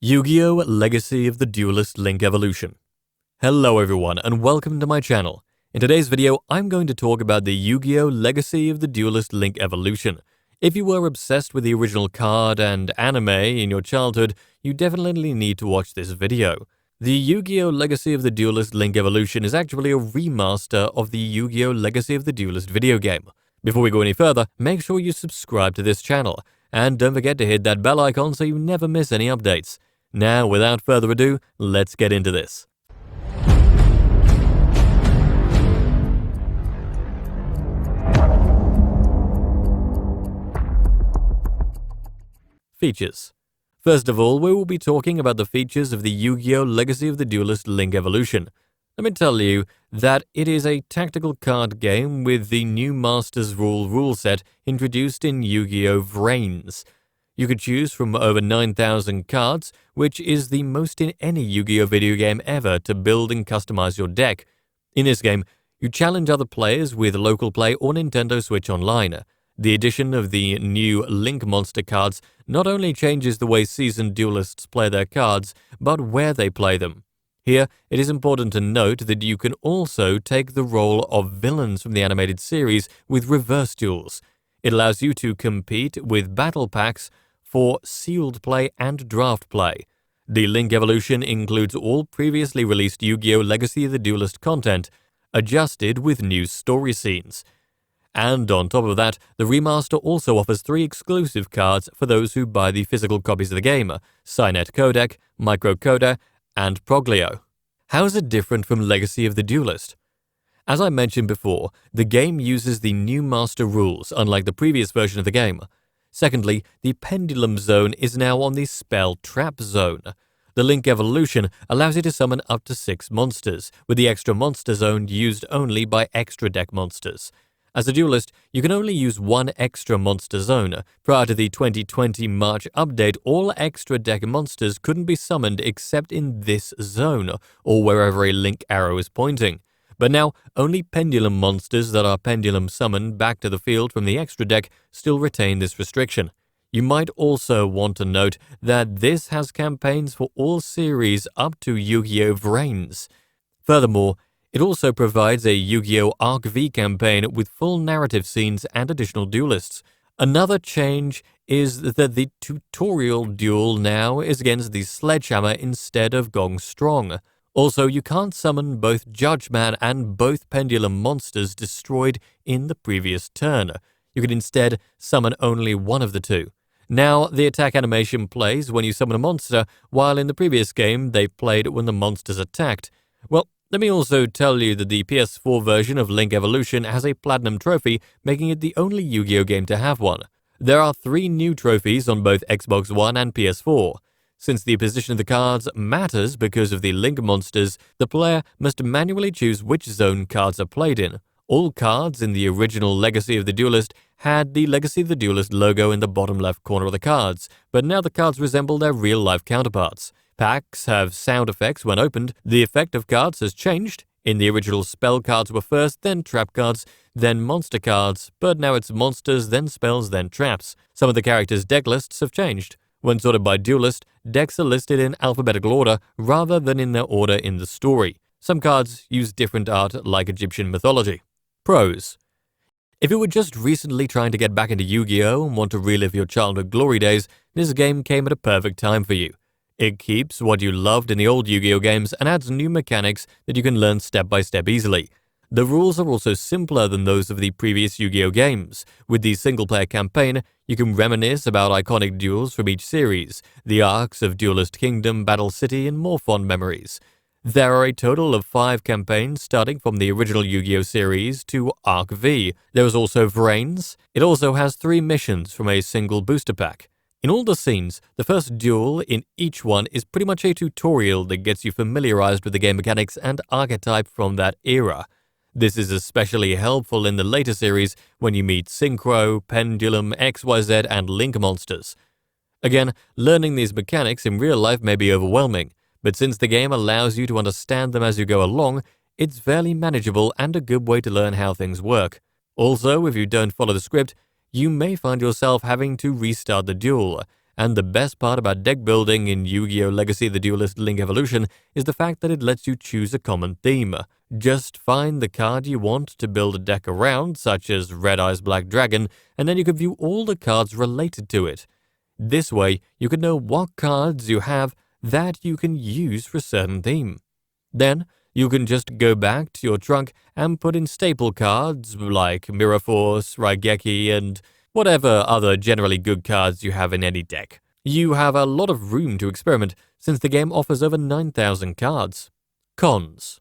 Yu-Gi-Oh! Legacy of the Duelist Link Evolution. Hello everyone and welcome to my channel. In today's video, I'm going to talk about the Yu-Gi-Oh! Legacy of the Duelist Link Evolution. If you were obsessed with the original card and anime in your childhood, you definitely need to watch this video. The Yu-Gi-Oh! Legacy of the Duelist Link Evolution is actually a remaster of the Yu-Gi-Oh! Legacy of the Duelist video game. Before we go any further, make sure you subscribe to this channel, and don't forget to hit that bell icon so you never miss any updates. Now, without further ado, let's get into this. Features. First of all, we will be talking about the features of the Yu-Gi-Oh! Legacy of the Duelist Link Evolution. Let me tell you that it is a tactical card game with the new Masters rule set introduced in Yu-Gi-Oh! Vrains. You could choose from over 9,000 cards, which is the most in any Yu-Gi-Oh! Video game ever to build and customize your deck. In this game, you challenge other players with local play or Nintendo Switch Online. The addition of the new Link Monster cards not only changes the way seasoned duelists play their cards, but where they play them. Here, it is important to note that you can also take the role of villains from the animated series with reverse duels. It allows you to compete with battle packs for sealed play and draft play. The Link Evolution includes all previously released Yu-Gi-Oh! Legacy of the Duelist content, adjusted with new story scenes. And on top of that, the remaster also offers 3 exclusive cards for those who buy the physical copies of the game: Cynet Codec, Micro Coda, and Proglio. How is it different from Legacy of the Duelist? As I mentioned before, the game uses the new master rules, unlike the previous version of the game. Secondly, the Pendulum Zone is now on the Spell Trap Zone. The Link Evolution allows you to summon up to 6 monsters, with the extra monster zone used only by extra deck monsters. As a duelist, you can only use 1 extra monster zone. Prior to the 2020 March update, all extra deck monsters couldn't be summoned except in this zone, or wherever a link arrow is pointing. But now, only Pendulum monsters that are Pendulum summoned back to the field from the extra deck still retain this restriction. You might also want to note that this has campaigns for all series up to Yu-Gi-Oh! Vrains. Furthermore, it also provides a Yu-Gi-Oh! Arc V campaign with full narrative scenes and additional duelists. Another change is that the tutorial duel now is against the Sledgehammer instead of Gong Strong. Also, you can't summon both Judgeman and both Pendulum monsters destroyed in the previous turn. You can instead summon only one of the two. Now, the attack animation plays when you summon a monster, while in the previous game they played when the monsters attacked. Well, let me also tell you that the PS4 version of Link Evolution has a Platinum trophy, making it the only Yu-Gi-Oh! Game to have one. There are 3 new trophies on both Xbox One and PS4. Since the position of the cards matters because of the Link monsters, the player must manually choose which zone cards are played in. All cards in the original Legacy of the Duelist had the Legacy of the Duelist logo in the bottom left corner of the cards, but now the cards resemble their real-life counterparts. Packs have sound effects when opened. The effect of cards has changed. In the original, spell cards were first, then trap cards, then monster cards, but now it's monsters, then spells, then traps. Some of the characters' deck lists have changed. When sorted by duelist, decks are listed in alphabetical order rather than in their order in the story. Some cards use different art like Egyptian mythology. Pros. If you were just recently trying to get back into Yu-Gi-Oh! And want to relive your childhood glory days, this game came at a perfect time for you. It keeps what you loved in the old Yu-Gi-Oh! Games and adds new mechanics that you can learn step by step easily. The rules are also simpler than those of the previous Yu-Gi-Oh! Games. With the single-player campaign, you can reminisce about iconic duels from each series, the arcs of Duelist Kingdom, Battle City, and more fond memories. There are a total of 5 campaigns starting from the original Yu-Gi-Oh! Series to Arc V. There is also Vrains. It also has 3 missions from a single booster pack. In all the scenes, the first duel in each one is pretty much a tutorial that gets you familiarized with the game mechanics and archetype from that era. This is especially helpful in the later series when you meet Synchro, Pendulum, XYZ, and Link monsters. Again, learning these mechanics in real life may be overwhelming, but since the game allows you to understand them as you go along, it's fairly manageable and a good way to learn how things work. Also, if you don't follow the script, you may find yourself having to restart the duel, And the best part about deck building in Yu-Gi-Oh! Legacy of the Duelist Link Evolution is the fact that it lets you choose a common theme. Just find the card you want to build a deck around, such as Red Eyes Black Dragon, and then you can view all the cards related to it. This way, you can know what cards you have that you can use for a certain theme. Then, you can just go back to your trunk and put in staple cards like Mirror Force, Raigeki, and whatever other generally good cards you have in any deck. You have a lot of room to experiment since the game offers over 9,000 cards. Cons.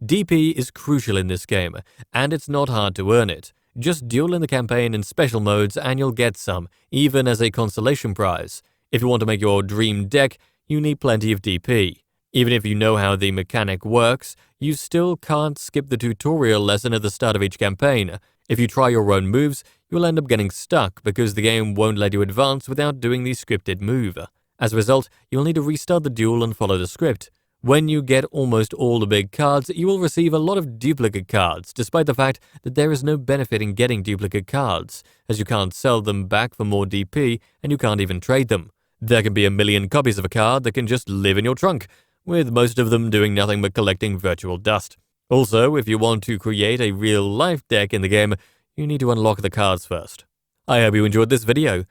DP is crucial in this game, and it's not hard to earn it. Just duel in the campaign in special modes and you'll get some, even as a consolation prize. If you want to make your dream deck, you need plenty of DP. Even if you know how the mechanic works, you still can't skip the tutorial lesson at the start of each campaign. If you try your own moves, you'll end up getting stuck because the game won't let you advance without doing the scripted move. As a result, you'll need to restart the duel and follow the script. When you get almost all the big cards, you will receive a lot of duplicate cards, despite the fact that there is no benefit in getting duplicate cards, as you can't sell them back for more DP and you can't even trade them. There can be a million copies of a card that can just live in your trunk, with most of them doing nothing but collecting virtual dust. Also, if you want to create a real-life deck in the game, you need to unlock the cards first. I hope you enjoyed this video.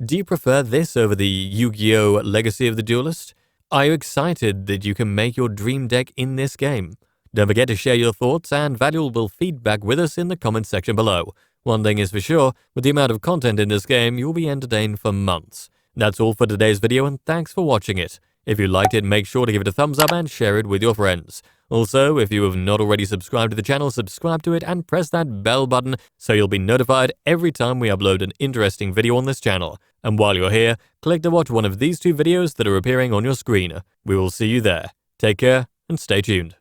Do you prefer this over the Yu-Gi-Oh! Legacy of the Duelist? Are you excited that you can make your dream deck in this game? Don't forget to share your thoughts and valuable feedback with us in the comments section below. One thing is for sure, with the amount of content in this game, you'll be entertained for months. That's all for today's video, and thanks for watching it. If you liked it, make sure to give it a thumbs up and share it with your friends. Also, if you have not already subscribed to the channel, subscribe to it and press that bell button so you'll be notified every time we upload an interesting video on this channel. And while you're here, click to watch one of these two videos that are appearing on your screen. We will see you there. Take care and stay tuned.